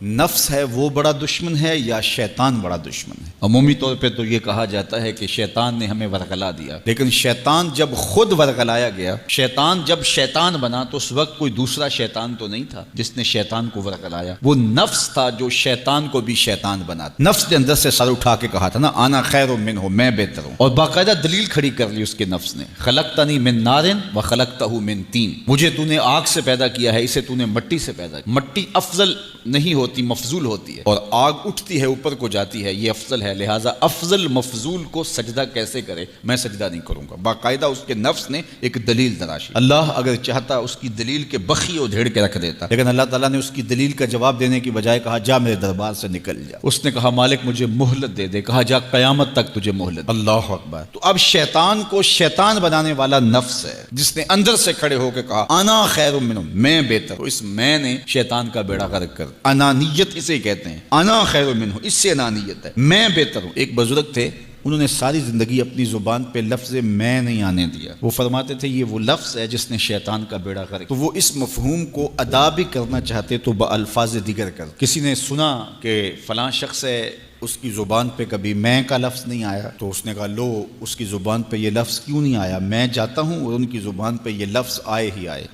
نفس ہے وہ بڑا دشمن ہے یا شیطان بڑا دشمن ہے؟ عمومی طور پہ تو یہ کہا جاتا ہے کہ شیطان نے ہمیں ورغلا دیا، لیکن شیطان جب خود ورغلایا گیا، شیطان جب شیطان بنا تو اس وقت کوئی دوسرا شیطان تو نہیں تھا جس نے شیطان کو ورغلایا، وہ نفس تھا جو شیطان کو بھی شیطان بنا۔ نفس نے اندر سے سر اٹھا کے کہا تھا نا، انا خیر منہ، میں بہتر ہوں، اور باقاعدہ دلیل کھڑی کر لی اس کے نفس نے، خلقتنی من نار وخلقتہ من طین، مجھے تو نے آگ سے پیدا کیا ہے، اسے تو نے مٹی سے پیدا کیا۔ مٹی افضل نہیں ہوتی، مفضول ہوتی ہے، اور آگ اٹھتی ہے اوپر کو جاتی ہے، یہ افضل ہے، لہٰذا افضل مفضول کو سجدہ کیسے کرے؟ میں سجدہ نہیں کروں گا۔ باقاعدہ اس کے نفس نے ایک دلیل تراشی۔ اللہ اگر چاہتا اس کی دلیل کے بخی ادھیڑ کے رکھ دیتا، لیکن اللہ تعالیٰ نے اس کی دلیل کا جواب دینے کی بجائے کہا جا میرے دربار سے نکل جا۔ اس نے کہا مالک مجھے مہلت دے دے، کہا جا قیامت تک تجھے مہلت۔ اللہ اکبر۔ تو اب شیطان کو شیطان بنانے والا نفس ہے جس نے اندر سے کھڑے ہو کے کہا انا خیر منہ، میں بہتر ہوں۔ اس میں نے شیطان کا بیڑا غرق کر۔ انانیت اسے کہتے ہیں، انا خیر منہ، اس سے انانیت ہے، میں بہتر ہوں۔ ایک بزرگ تھے، انہوں نے ساری زندگی اپنی زبان پہ لفظ میں نہیں آنے دیا۔ وہ فرماتے تھے یہ وہ لفظ ہے جس نے شیطان کا بیڑا غرق۔ تو وہ اس مفہوم کو ادا بھی کرنا چاہتے تو بالفاظ دیگر کر۔ کسی نے سنا کہ فلاں شخص ہے، اس کی زبان پہ کبھی میں کا لفظ نہیں آیا، تو اس نے کہا لو اس کی زبان پہ یہ لفظ کیوں نہیں آیا؟ میں جاتا ہوں اور ان کی زبان پہ یہ لفظ آئے ہی آئے۔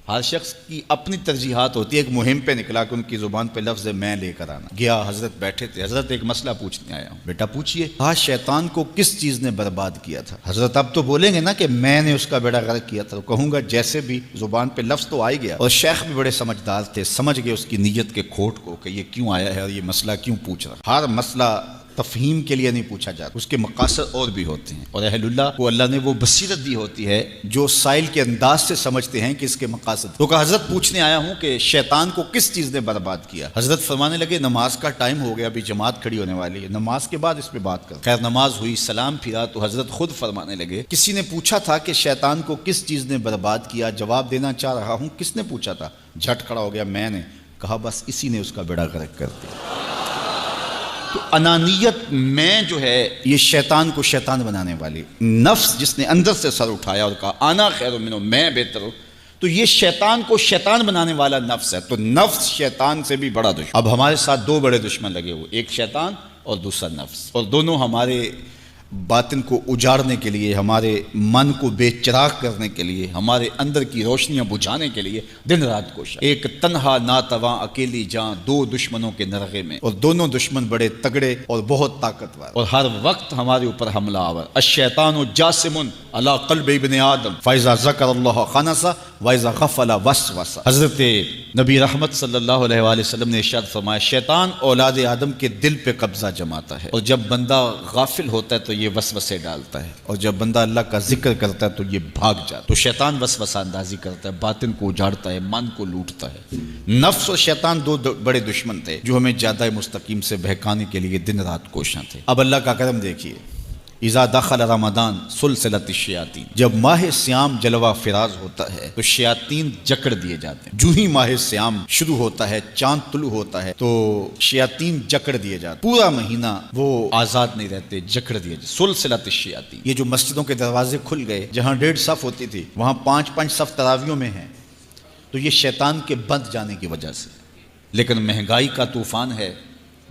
ہر شخص کی اپنی ترجیحات ہوتی ہے۔ ایک مہم پہ نکلا کہ ان کی زبان پہ لفظ میں لے کر آنا۔ گیا، حضرت بیٹھے تھے، حضرت ایک مسئلہ پوچھنے آیا ہوں۔ بیٹا پوچھئے۔ کہا شیطان کو کس چیز نے برباد کیا تھا؟ حضرت اب تو بولیں گے نا کہ میں نے اس کا بیڑا غرق کیا تھا، تو کہوں گا جیسے بھی زبان پہ لفظ تو آ گیا، اور شیخ بھی بڑے سمجھدار تھے، سمجھ گئے اس کی نیت کے کھوٹ کو کہ یہ کیوں آیا ہے اور یہ مسئلہ کیوں پوچھ رہا۔ ہر مسئلہ تفہیم کے لیے نہیں پوچھا جاتا، اس کے مقاصد اور بھی ہوتے ہیں، اور اہل اللہ کو اللہ نے وہ بصیرت دی ہوتی ہے جو سائل کے انداز سے سمجھتے ہیں کہ اس کے مقاصد۔ تو کہا حضرت پوچھنے آیا ہوں کہ شیطان کو کس چیز نے برباد کیا؟ حضرت فرمانے لگے نماز کا ٹائم ہو گیا، ابھی جماعت کھڑی ہونے والی ہے، نماز کے بعد اس پہ بات کر۔ خیر نماز ہوئی، سلام پھرا تو حضرت خود فرمانے لگے کسی نے پوچھا تھا کہ شیطان کو کس چیز نے برباد کیا؟ جواب دینا چاہ رہا ہوں کس نے پوچھا تھا؟ جھٹ کھڑا ہو گیا میں نے۔ کہا بس اسی نے اس کا بیڑا غرق کر دیا۔ تو انانیت میں جو ہے یہ شیطان کو شیطان بنانے والی، نفس جس نے اندر سے سر اٹھایا اور کہا انا خیر منہ، میں بہتر ہوں، تو یہ شیطان کو شیطان بنانے والا نفس ہے۔ تو نفس شیطان سے بھی بڑا دشمن۔ اب ہمارے ساتھ دو بڑے دشمن لگے ہوئے، ایک شیطان اور دوسرا نفس، اور دونوں ہمارے باطن کو اجاڑنے کے لیے، ہمارے من کو بے چراغ کرنے کے لیے، ہمارے اندر کی روشنیاں بجھانے کے لیے دن رات کوشش۔ ایک تنہا ناتواں اکیلی جاں، دو دشمنوں کے نرغے میں، اور دونوں دشمن بڑے تگڑے اور بہت طاقتور، اور ہر وقت ہمارے اوپر حملہ آور۔ الشیطان جاسم علی قلب ابن آدم فاذا ذکر اللہ خنس واذا غفل وسوس۔ حضرت نبی رحمت صلی اللہ علیہ وآلہ وسلم نے ارشاد فرمایا شیطان اولاد آدم کے دل پہ قبضہ جماتا ہے، اور جب بندہ غافل ہوتا ہے تو یہ وسوسے ڈالتا ہے، اور جب بندہ اللہ کا ذکر کرتا ہے تو یہ بھاگ جاتا ہے۔ تو شیطان وسوسہ اندازی کرتا ہے، باطن کو اجاڑتا ہے، من کو لوٹتا ہے۔ نفس اور شیطان دو بڑے دشمن تھے جو ہمیں جادہ مستقیم سے بہکانے کے لیے دن رات کوشاں تھے۔ اب اللہ کا کرم دیکھیے، اذا دخل رمضان سلسلۃ الشیاطین، جب ماہ سیام جلوہ فراز ہوتا ہے تو شیاطین جکڑ دیے جاتے ہیں۔ جو ہی ماہ سیام شروع ہوتا ہے، چاند طلوع ہوتا ہے تو شیاطین جکڑ دیے جاتے ہیں، پورا مہینہ وہ آزاد نہیں رہتے، جکڑ دیے جاتے۔ سلسلۃ الشیاطین، یہ جو مسجدوں کے دروازے کھل گئے، جہاں 1.5 صف ہوتی تھی وہاں 5 صف تراویوں میں ہیں، تو یہ شیطان کے بند جانے کی وجہ سے۔ لیکن مہنگائی کا طوفان ہے،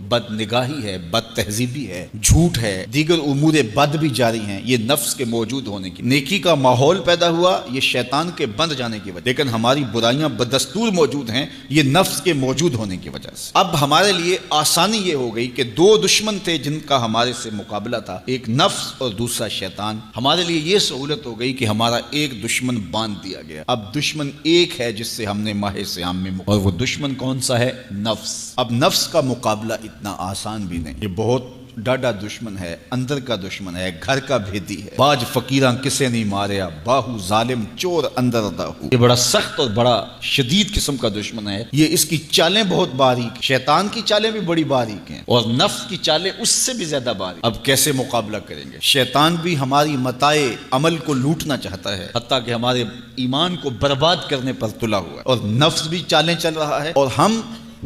بد نگاہی ہے، بد تہذیبی ہے، جھوٹ ہے، دیگر امور بد بھی جاری ہیں، یہ نفس کے موجود ہونے کی۔ نیکی کا ماحول پیدا ہوا یہ شیطان کے بند جانے کی وجہ، لیکن ہماری برائیاں بدستور موجود ہیں یہ نفس کے موجود ہونے کی وجہ سے۔ اب ہمارے لیے آسانی یہ ہو گئی کہ دو دشمن تھے جن کا ہمارے سے مقابلہ تھا، ایک نفس اور دوسرا شیطان۔ ہمارے لیے یہ سہولت ہو گئی کہ ہمارا ایک دشمن باندھ دیا گیا، اب دشمن ایک ہے جس سے ہم نے ماہ سیام میں، اور وہ دشمن کون سا ہے؟ نفس۔ اب نفس کا مقابلہ اتنا آسان بھی نہیں، یہ بہت ڈاڈا دشمن ہے، اندر کا دشمن ہے، گھر کا بھیدی ہے۔ باج فقیراں کسے نہیں ماریا، باہو ظالم چور اندر داہو۔ یہ بڑا سخت اور بڑا شدید قسم کا دشمن ہے، یہ اس کی چالیں بہت باریک، شیطان کی چالیں بھی بڑی باریک ہیں اور نفس کی چالیں اس سے بھی زیادہ باریک۔ اب کیسے مقابلہ کریں گے؟ شیطان بھی ہماری متاع عمل کو لوٹنا چاہتا ہے، حتیٰ کہ ہمارے ایمان کو برباد کرنے پر تلا ہوا ہے، اور نفس بھی چالیں چل رہا ہے، اور ہم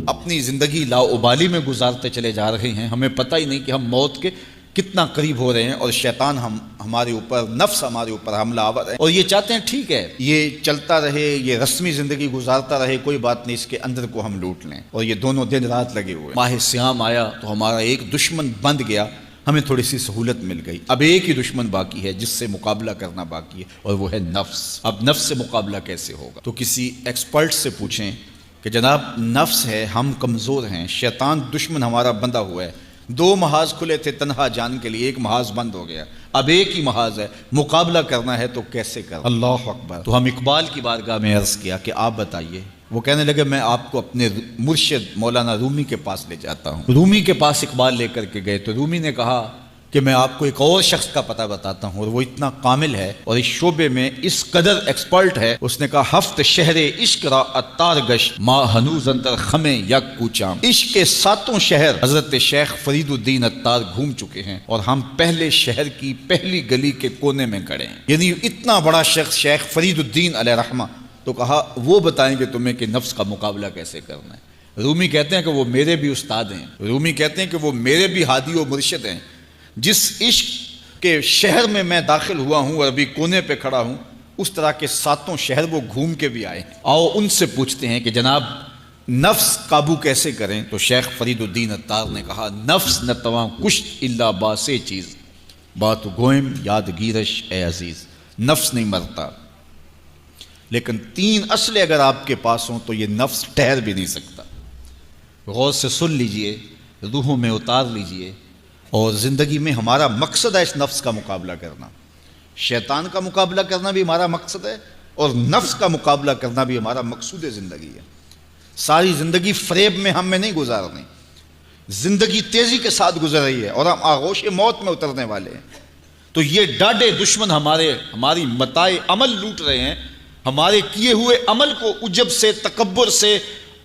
اپنی زندگی لاؤبالی میں گزارتے چلے جا رہے ہیں، ہمیں پتہ ہی نہیں کہ ہم موت کے کتنا قریب ہو رہے ہیں، اور شیطان ہمارے اوپر، نفس ہمارے اوپر حملہ آور ہے، اور یہ چاہتے ہیں ٹھیک ہے یہ چلتا رہے، یہ رسمی زندگی گزارتا رہے، کوئی بات نہیں، اس کے اندر کو ہم لوٹ لیں، اور یہ دونوں دن رات لگے ہوئے۔ ماہ سیام آیا تو ہمارا ایک دشمن بند گیا، ہمیں تھوڑی سی سہولت مل گئی، اب ایک ہی دشمن باقی ہے جس سے مقابلہ کرنا باقی ہے، اور وہ ہے نفس۔ اب نفس سے مقابلہ کیسے ہوگا؟ تو کسی ایکسپرٹ سے پوچھیں کہ جناب نفس ہے، ہم کمزور ہیں، شیطان دشمن ہمارا بندہ ہوا ہے، دو محاذ کھلے تھے تنہا جان کے لیے، ایک محاذ بند ہو گیا، اب ایک ہی محاذ ہے، مقابلہ کرنا ہے تو کیسے کرنا؟ اللہ اکبر۔ تو ہم اقبال کی بارگاہ میں عرض کیا کہ آپ بتائیے۔ وہ کہنے لگے میں آپ کو اپنے مرشد مولانا رومی کے پاس لے جاتا ہوں۔ رومی کے پاس اقبال لے کر کے گئے تو رومی نے کہا کہ میں آپ کو ایک اور شخص کا پتہ بتاتا ہوں، اور وہ اتنا کامل ہے اور اس شعبے میں اس قدر ایکسپرٹ ہے، اس نے کہا ہفت شہر عشق را اتار گش ما ہنوز اندر خمیں یک کوچام۔ عشق کے ساتوں شہر حضرت شیخ فرید الدین اتار گھوم چکے ہیں، اور ہم پہلے شہر کی پہلی گلی کے کونے میں کھڑے ہیں۔ یعنی اتنا بڑا شخص شیخ فرید الدین علیہ رحمہ، تو کہا وہ بتائیں گے تمہیں کہ نفس کا مقابلہ کیسے کرنا ہے۔ رومی کہتے ہیں کہ وہ میرے بھی استاد ہیں، رومی کہتے ہیں کہ وہ میرے بھی ہادی و مرشد ہیں، جس عشق کے شہر میں داخل ہوا ہوں اور ابھی کونے پہ کھڑا ہوں، اس طرح کے ساتوں شہر وہ گھوم کے بھی آئے ہیں۔ آؤ ان سے پوچھتے ہیں کہ جناب نفس قابو کیسے کریں؟ تو شیخ فرید الدین اتار نے کہا نفس نتواں کشت الا باسے چیز بات گوئم یاد گیرش اے عزیز۔ نفس نہیں مرتا، لیکن تین اصلیں اگر آپ کے پاس ہوں تو یہ نفس ٹھہر بھی نہیں سکتا۔ غور سے سن لیجئے، روحوں میں اتار لیجئے، اور زندگی میں ہمارا مقصد ہے اس نفس کا مقابلہ کرنا، شیطان کا مقابلہ کرنا بھی ہمارا مقصد ہے، اور نفس کا مقابلہ کرنا بھی ہمارا مقصود زندگی ہے۔ ساری زندگی فریب میں ہم نہیں گزارنی، زندگی تیزی کے ساتھ گزر رہی ہے اور ہم آغوش موت میں اترنے والے ہیں۔ تو یہ ڈاڈے دشمن ہماری متاع عمل لوٹ رہے ہیں، ہمارے کیے ہوئے عمل کو عجب سے، تکبر سے،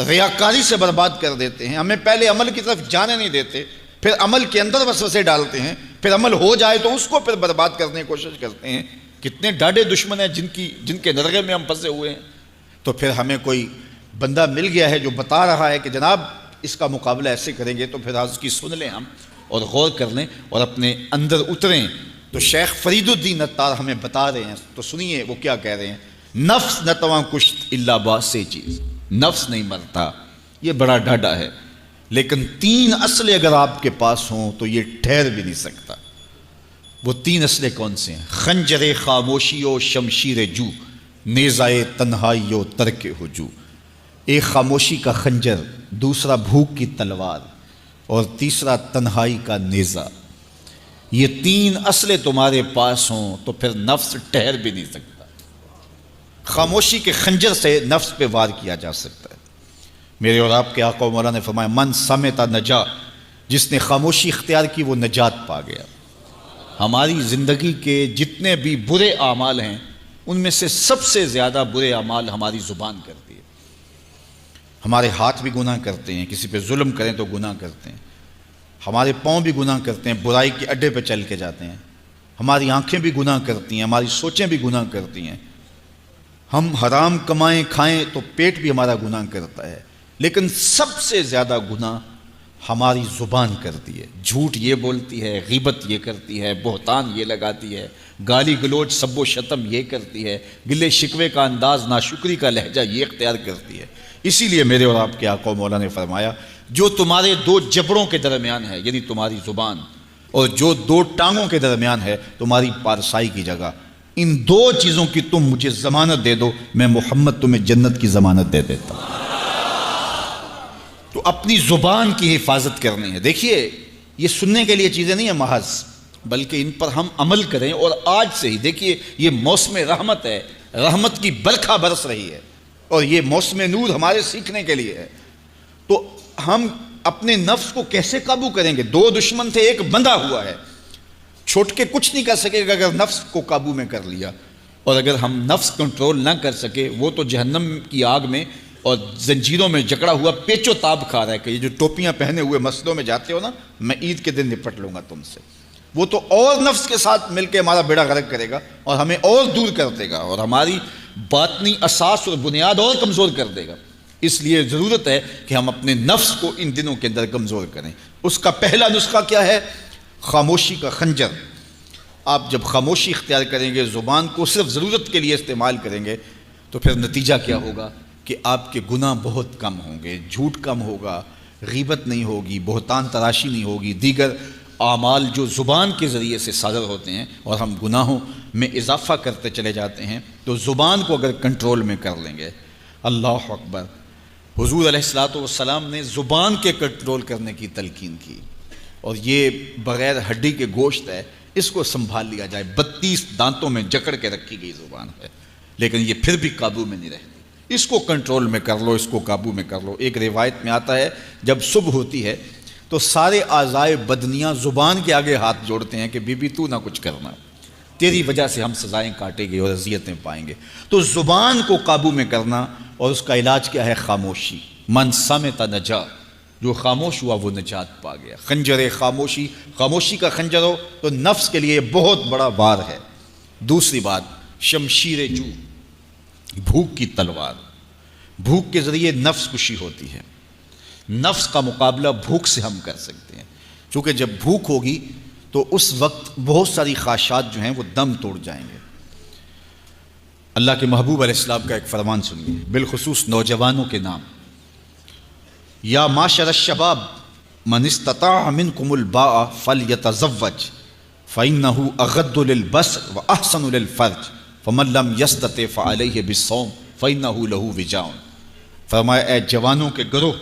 ریاکاری سے برباد کر دیتے ہیں، ہمیں پہلے عمل کی طرف جانے نہیں دیتے، پھر عمل کے اندر وسوسے ڈالتے ہیں، پھر عمل ہو جائے تو اس کو پھر برباد کرنے کی کوشش کرتے ہیں۔ کتنے ڈاڈے دشمن ہیں جن کے نرغے میں ہم پھنسے ہوئے ہیں۔ تو پھر ہمیں کوئی بندہ مل گیا ہے جو بتا رہا ہے کہ جناب اس کا مقابلہ ایسے کریں گے، تو پھر اس کی سن لیں ہم اور غور کر لیں اور اپنے اندر اتریں۔ تو شیخ فرید الدین اتار ہمیں بتا رہے ہیں، تو سنیے وہ کیا کہہ رہے ہیں۔ نفس نتواں کشت الا باسے چیز، نفس نہیں مرتا، یہ بڑا ڈاڈا ہے، لیکن تین اصلیں اگر آپ کے پاس ہوں تو یہ ٹھہر بھی نہیں سکتا۔ وہ تین اصلیں کون سے ہیں؟ خنجر خاموشی و شمشیر جو، نیزائے تنہائی و ترک ہجو۔ ایک خاموشی کا خنجر، دوسرا بھوک کی تلوار، اور تیسرا تنہائی کا نیزہ۔ یہ تین اصلیں تمہارے پاس ہوں تو پھر نفس ٹھہر بھی نہیں سکتا۔ خاموشی کے خنجر سے نفس پہ وار کیا جا سکتا ہے۔ میرے اور آپ کے آقا و مولا نے فرمایا من سمتا نجا، جس نے خاموشی اختیار کی وہ نجات پا گیا۔ ہماری زندگی کے جتنے بھی برے اعمال ہیں ان میں سے سب سے زیادہ برے اعمال ہماری زبان کرتی ہے۔ ہمارے ہاتھ بھی گناہ کرتے ہیں، کسی پہ ظلم کریں تو گناہ کرتے ہیں، ہمارے پاؤں بھی گناہ کرتے ہیں، برائی کے اڈے پہ چل کے جاتے ہیں، ہماری آنکھیں بھی گناہ کرتی ہیں، ہماری سوچیں بھی گناہ کرتی ہیں، ہم حرام کمائیں کھائیں تو پیٹ بھی ہمارا گناہ کرتا ہے، لیکن سب سے زیادہ گناہ ہماری زبان کرتی ہے۔ جھوٹ یہ بولتی ہے، غیبت یہ کرتی ہے، بہتان یہ لگاتی ہے، گالی گلوچ سب و شتم یہ کرتی ہے، گلے شکوے کا انداز، ناشکری کا لہجہ یہ اختیار کرتی ہے۔ اسی لیے میرے اور آپ کے آقا و مولا نے فرمایا جو تمہارے دو جبڑوں کے درمیان ہے، یعنی تمہاری زبان، اور جو دو ٹانگوں کے درمیان ہے تمہاری پارسائی کی جگہ، ان دو چیزوں کی تم مجھے ضمانت دے دو، میں محمد تمہیں جنت کی ضمانت دے دیتا ہوں۔ تو اپنی زبان کی حفاظت کرنی ہے۔ دیکھیے یہ سننے کے لیے چیزیں نہیں ہیں محض، بلکہ ان پر ہم عمل کریں، اور آج سے ہی دیکھیے یہ موسم رحمت ہے، رحمت کی برکھا برس رہی ہے، اور یہ موسم نور ہمارے سیکھنے کے لیے ہے۔ تو ہم اپنے نفس کو کیسے قابو کریں گے؟ دو دشمن تھے، ایک بندھا ہوا ہے، چھوٹ کے کچھ نہیں کر سکے گا اگر نفس کو قابو میں کر لیا، اور اگر ہم نفس کنٹرول نہ کر سکے وہ تو جہنم کی آگ میں اور زنجیروں میں جکڑا ہوا پیچو تاب کھا رہا ہے کہ یہ جو ٹوپیاں پہنے ہوئے مسجدوں میں جاتے ہو نا، میں عید کے دن نپٹ لوں گا تم سے، وہ تو اور نفس کے ساتھ مل کے ہمارا بیڑا غرق کرے گا اور ہمیں اور دور کر دے گا اور ہماری باطنی اساس اور بنیاد اور کمزور کر دے گا۔ اس لیے ضرورت ہے کہ ہم اپنے نفس کو ان دنوں کے اندر کمزور کریں۔ اس کا پہلا نسخہ کیا ہے؟ خاموشی کا خنجر. آپ جب خاموشی اختیار کریں گے، زبان کو صرف ضرورت کے لیے استعمال کریں گے، تو پھر نتیجہ کیا ہوگا کہ آپ کے گناہ بہت کم ہوں گے، جھوٹ کم ہوگا، غیبت نہیں ہوگی، بہتان تراشی نہیں ہوگی، دیگر اعمال جو زبان کے ذریعے سے صادر ہوتے ہیں اور ہم گناہوں میں اضافہ کرتے چلے جاتے ہیں. تو زبان کو اگر کنٹرول میں کر لیں گے، اللہ اکبر. حضور علیہ الصلوۃ والسلام نے زبان کے کنٹرول کرنے کی تلقین کی، اور یہ بغیر ہڈی کے گوشت ہے، اس کو سنبھال لیا جائے. 32 دانتوں میں جکڑ کے رکھی گئی زبان ہے، لیکن یہ پھر بھی قابو میں نہیں رہتی. اس کو کنٹرول میں کر لو، اس کو قابو میں کر لو. ایک روایت میں آتا ہے جب صبح ہوتی ہے تو سارے اعضائے بدنیاں زبان کے آگے ہاتھ جوڑتے ہیں کہ بی بی تو نہ کچھ کرنا، تیری وجہ سے ہم سزائیں کاٹیں گے اور اذیتیں پائیں گے. تو زبان کو قابو میں کرنا، اور اس کا علاج کیا ہے؟ خاموشی. من صمت نجا، جو خاموش ہوا وہ نجات پا گیا. خنجر خاموشی، خاموشی کا خنجر ہو تو نفس کے لیے بہت بڑا وار ہے. دوسری بات، شمشیر جو، بھوک کی تلوار. بھوک کے ذریعے نفس کشی ہوتی ہے. نفس کا مقابلہ بھوک سے ہم کر سکتے ہیں، چونکہ جب بھوک ہوگی تو اس وقت بہت ساری خواہشات جو ہیں وہ دم توڑ جائیں گے. اللہ کے محبوب علیہ السلام کا ایک فرمان سنیے، بالخصوص نوجوانوں کے نام. یا معاشر الشباب من استطاع منکم الباء فلیتزوج فإنہ اغض للبصر واحسن للفرج فمن لم یستطع فعلیہ بالصوم فإنہ لہ وجاء. فرمایا اے جوانوں کے گروہ،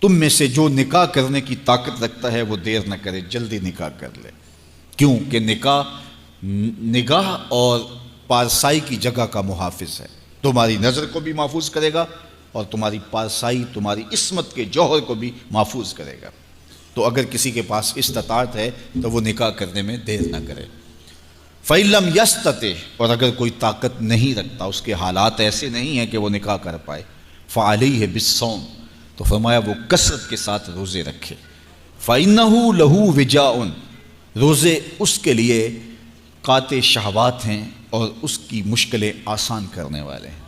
تم میں سے جو نکاح کرنے کی طاقت رکھتا ہے وہ دیر نہ کرے، جلدی نکاح کر لے. کیوں کہ نکاح نگاہ اور پارسائی کی جگہ کا محافظ ہے. تمہاری نظر کو بھی محفوظ کرے گا اور تمہاری پارسائی، تمہاری عصمت کے جوہر کو بھی محفوظ کرے گا. تو اگر کسی کے پاس استطاعت ہے تو وہ نکاح کرنے میں دیر نہ کرے. فَإِن لَمْ يَسْتَطِعْ، اور اگر کوئی طاقت نہیں رکھتا، اس کے حالات ایسے نہیں ہیں کہ وہ نکاح کر پائے، فَعَلَيْهِ بِالصَّوْمِ، تو فرمایا وہ کثرت کے ساتھ روزے رکھے. فَإِنَّهُ لَهُ وِجَاءٌ، روزے اس کے لیے قاطع شہوات ہیں اور اس کی مشکلیں آسان کرنے والے ہیں.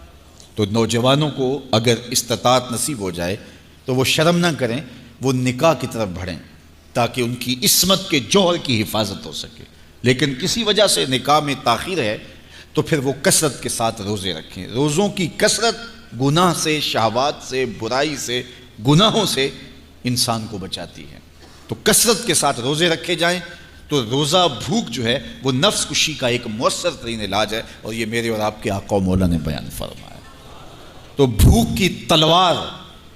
تو نوجوانوں کو اگر استطاعت نصیب ہو جائے تو وہ شرم نہ کریں، وہ نکاح کی طرف بڑھیں تاکہ ان کی عصمت کے جوہر کی حفاظت ہو سکے. لیکن کسی وجہ سے نکاح میں تاخیر ہے تو پھر وہ کثرت کے ساتھ روزے رکھیں. روزوں کی کثرت گناہ سے، شہوات سے، برائی سے، گناہوں سے انسان کو بچاتی ہے. تو کثرت کے ساتھ روزے رکھے جائیں. تو روزہ بھوک جو ہے وہ نفس کشی کا ایک مؤثر ترین علاج ہے، اور یہ میرے اور آپ کے آقا و مولا نے بیان فرمایا. تو بھوک کی تلوار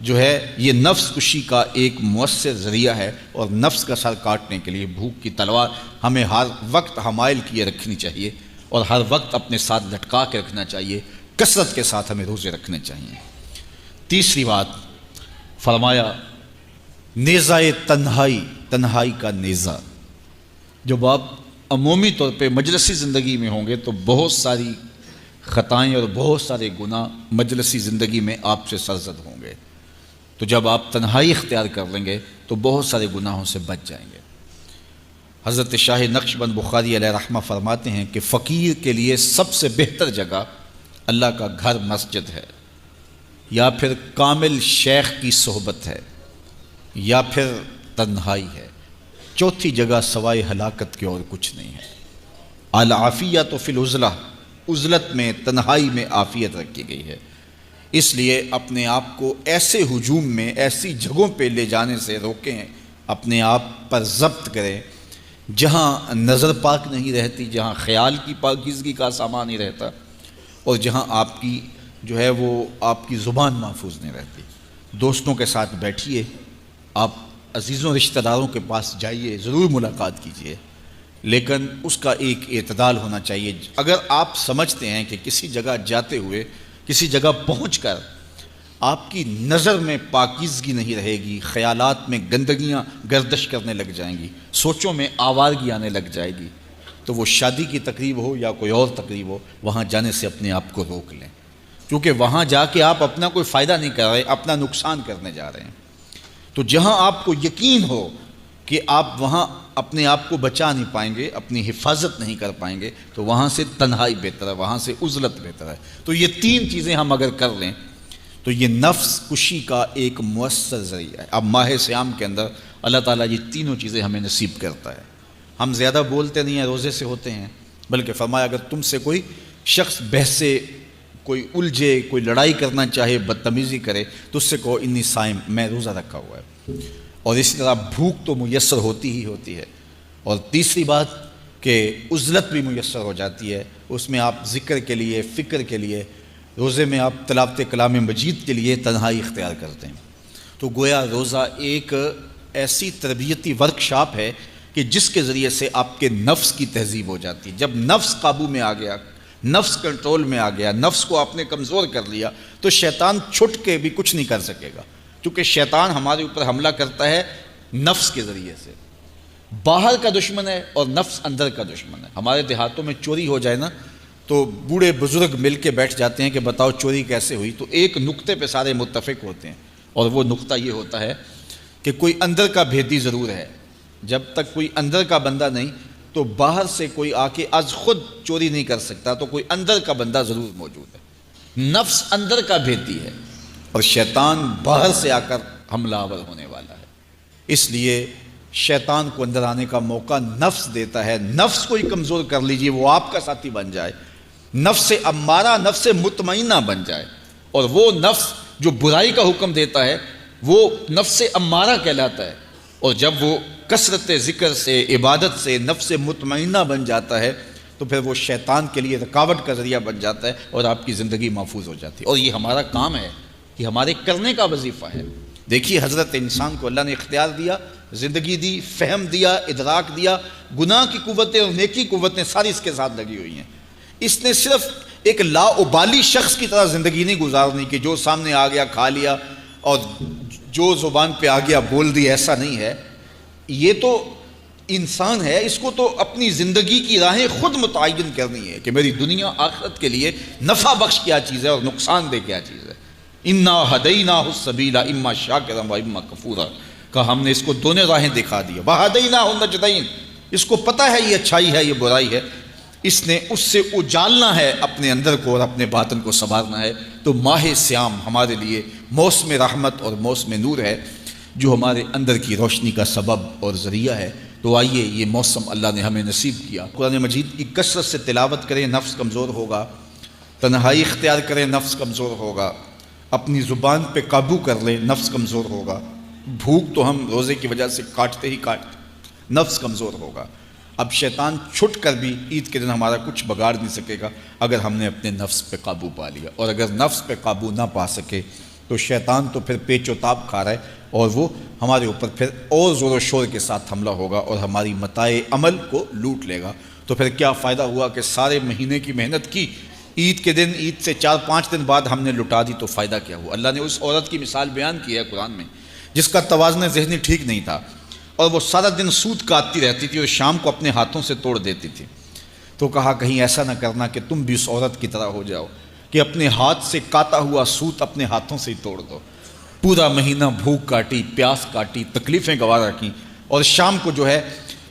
جو ہے یہ نفس کشی کا ایک مؤثر ذریعہ ہے، اور نفس کا سر کاٹنے کے لیے بھوک کی تلوار ہمیں ہر وقت حمائل کیے رکھنی چاہیے اور ہر وقت اپنے ساتھ لٹکا کے رکھنا چاہیے. کثرت کے ساتھ ہمیں روزے رکھنے چاہیے. تیسری بات فرمایا نیزہ تنہائی، تنہائی کا نیزہ. جب آپ عمومی طور پہ مجلسی زندگی میں ہوں گے تو بہت ساری خطائیں اور بہت سارے گناہ مجلسی زندگی میں آپ سے سرزد ہوں گے. تو جب آپ تنہائی اختیار کر لیں گے تو بہت سارے گناہوں سے بچ جائیں گے. حضرت شاہ نقشبند بخاری علیہ رحمہ فرماتے ہیں کہ فقیر کے لیے سب سے بہتر جگہ اللہ کا گھر مسجد ہے، یا پھر کامل شیخ کی صحبت ہے، یا پھر تنہائی ہے. چوتھی جگہ سوائے ہلاکت کے اور کچھ نہیں ہے. العافیۃ فی العزلہ، عزلت میں، تنہائی میں عافیت رکھی گئی ہے. اس لیے اپنے آپ کو ایسے ہجوم میں، ایسی جگہوں پہ لے جانے سے روکیں، اپنے آپ پر ضبط کریں جہاں نظر پاک نہیں رہتی، جہاں خیال کی پاکیزگی کا سامان نہیں رہتا، اور جہاں آپ کی جو ہے وہ آپ کی زبان محفوظ نہیں رہتی. دوستوں کے ساتھ بیٹھیے، آپ عزیزوں رشتہ داروں کے پاس جائیے، ضرور ملاقات کیجیے، لیکن اس کا ایک اعتدال ہونا چاہیے. اگر آپ سمجھتے ہیں کہ کسی جگہ جاتے ہوئے، کسی جگہ پہنچ کر آپ کی نظر میں پاکیزگی نہیں رہے گی، خیالات میں گندگیاں گردش کرنے لگ جائیں گی، سوچوں میں آوارگی آنے لگ جائے گی، تو وہ شادی کی تقریب ہو یا کوئی اور تقریب ہو، وہاں جانے سے اپنے آپ کو روک لیں. کیونکہ وہاں جا کے آپ اپنا کوئی فائدہ نہیں کر رہے، اپنا نقصان کرنے جا رہے ہیں. تو جہاں آپ کو یقین ہو کہ آپ وہاں اپنے آپ کو بچا نہیں پائیں گے، اپنی حفاظت نہیں کر پائیں گے، تو وہاں سے تنہائی بہتر ہے، وہاں سے عزلت بہتر ہے. تو یہ تین چیزیں ہم اگر کر لیں تو یہ نفس کشی کا ایک مؤثر ذریعہ ہے. اب ماہ سیام کے اندر اللہ تعالیٰ یہ تینوں چیزیں ہمیں نصیب کرتا ہے. ہم زیادہ بولتے نہیں ہیں روزے سے ہوتے ہیں، بلکہ فرمایا اگر تم سے کوئی شخص بحثے، کوئی الجھے، کوئی لڑائی کرنا چاہے، بدتمیزی کرے تو اس سے کہو انی صائم، میں روزہ رکھا ہوا ہے۔ اور اسی طرح بھوک تو میسر ہوتی ہی ہوتی ہے۔ اور تیسری بات کہ عزلت بھی میسر ہو جاتی ہے، اس میں آپ ذکر کے لیے، فکر کے لیے، روزے میں آپ تلاوت کلام مجید کے لیے تنہائی اختیار کرتے ہیں۔ تو گویا روزہ ایک ایسی تربیتی ورکشاپ ہے کہ جس کے ذریعے سے آپ کے نفس کی تہذیب ہو جاتی ہے۔ جب نفس قابو میں آ گیا، نفس کنٹرول میں آ گیا، نفس کو آپ نے کمزور کر لیا تو شیطان چھٹ کے بھی کچھ نہیں کر سکے گا، کیونکہ شیطان ہمارے اوپر حملہ کرتا ہے نفس کے ذریعے سے۔ باہر کا دشمن ہے اور نفس اندر کا دشمن ہے۔ ہمارے دیہاتوں میں چوری ہو جائے نا تو بوڑھے بزرگ مل کے بیٹھ جاتے ہیں کہ بتاؤ چوری کیسے ہوئی، تو ایک نقطے پہ سارے متفق ہوتے ہیں، اور وہ نقطہ یہ ہوتا ہے کہ کوئی اندر کا بھیدی ضرور ہے۔ جب تک کوئی اندر کا بندہ نہیں تو باہر سے کوئی آ کے از خود چوری نہیں کر سکتا، تو کوئی اندر کا بندہ ضرور موجود ہے۔ نفس اندر کا بھیدی ہے اور شیطان باہر سے آ کر حملہ آور ہونے والا ہے۔ اس لیے شیطان کو اندر آنے کا موقع نفس دیتا ہے۔ نفس کو ہی کمزور کر لیجئے، وہ آپ کا ساتھی بن جائے، نفس امارہ، نفس مطمئنہ بن جائے، اور وہ نفس جو برائی کا حکم دیتا ہے وہ نفس امارہ کہلاتا ہے۔ اور جب وہ کثرت ذکر سے، عبادت سے نفس مطمئنہ بن جاتا ہے تو پھر وہ شیطان کے لیے رکاوٹ کا ذریعہ بن جاتا ہے اور آپ کی زندگی محفوظ ہو جاتی ہے۔ اور یہ ہمارا کام ہے، یہ ہمارے کرنے کا وظیفہ ہے۔ دیکھیے حضرت انسان کو اللہ نے اختیار دیا، زندگی دی، فہم دیا، ادراک دیا، گناہ کی قوتیں اور نیکی قوتیں ساری اس کے ساتھ لگی ہوئی ہیں۔ اس نے صرف ایک لاابالی شخص کی طرح زندگی نہیں گزارنی کہ جو سامنے آ گیا کھا لیا اور جو زبان پہ آ گیا بول دی، ایسا نہیں ہے۔ یہ تو انسان ہے، اس کو تو اپنی زندگی کی راہیں خود متعین کرنی ہے کہ میری دنیا آخرت کے لیے نفع بخش کیا چیز ہے اور نقصان دہ کیا چیز ہے۔ انا ہدیناہ السبیل اما شاکرا و اما کفورا، کہ ہم نے اس کو دونوں راہیں دکھا دی، وہدیناہ النجدین، اس کو پتہ ہے یہ اچھائی ہے یہ برائی ہے، اس نے اس سے اجالنا ہے اپنے اندر کو اور اپنے باطن کو سنوارنا ہے۔ تو ماہ سیام ہمارے لیے موسم رحمت اور موسم نور ہے جو ہمارے اندر کی روشنی کا سبب اور ذریعہ ہے۔ تو آئیے یہ موسم اللہ نے ہمیں نصیب کیا، قرآن مجید کی کثرت سے تلاوت کریں، نفس کمزور ہوگا، تنہائی اختیار کریں، نفس کمزور ہوگا، اپنی زبان پہ قابو کر لیں، نفس کمزور ہوگا، بھوک تو ہم روزے کی وجہ سے کاٹتے ہی کاٹتے، نفس کمزور ہوگا۔ اب شیطان چھٹ کر بھی عید کے دن ہمارا کچھ بگاڑ نہیں سکے گا اگر ہم نے اپنے نفس پہ قابو پا لیا، اور اگر نفس پہ قابو نہ پا سکے تو شیطان تو پھر پیچ و تاب کھا رہا ہے اور وہ ہمارے اوپر پھر اور زور و شور کے ساتھ حملہ ہوگا اور ہماری متاع عمل کو لوٹ لے گا۔ تو پھر کیا فائدہ ہوا کہ سارے مہینے کی محنت کی، عید کے دن، عید سے 4-5 دن بعد ہم نے لٹا دی، تو فائدہ کیا ہوا؟ اللہ نے اس عورت کی مثال بیان کی ہے قرآن میں جس کا توازن ذہنی ٹھیک نہیں تھا، اور وہ سارا دن سود کاٹتی رہتی تھی اور شام کو اپنے ہاتھوں سے توڑ دیتی تھی۔ تو کہا کہیں ایسا نہ کرنا کہ تم بھی اس عورت کی طرح ہو جاؤ کہ اپنے ہاتھ سے کاٹا ہوا سود اپنے ہاتھوں سے ہی توڑ دو۔ پورا مہینہ بھوک کاٹی، پیاس کاٹی، تکلیفیں گوارا کیں، اور شام کو جو ہے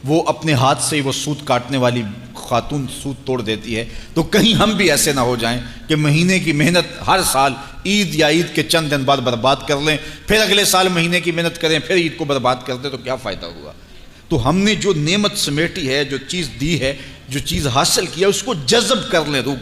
وہ اپنے ہاتھ سے ہی وہ سود کاٹنے والی خاتون سود توڑ دیتی ہے۔ تو کہیں ہم بھی ایسے نہ ہو جائیں کہ مہینے کی محنت ہر سال عید یا عید کے چند دن بعد برباد کر لیں، پھر اگلے سال مہینے کی محنت کریں، پھر عید کو برباد کر دیں، تو کیا فائدہ ہوا؟ تو ہم نے جو نعمت سمیٹی ہے، جو چیز دی ہے، جو چیز حاصل کیا، اس کو جذب کر لیں، روح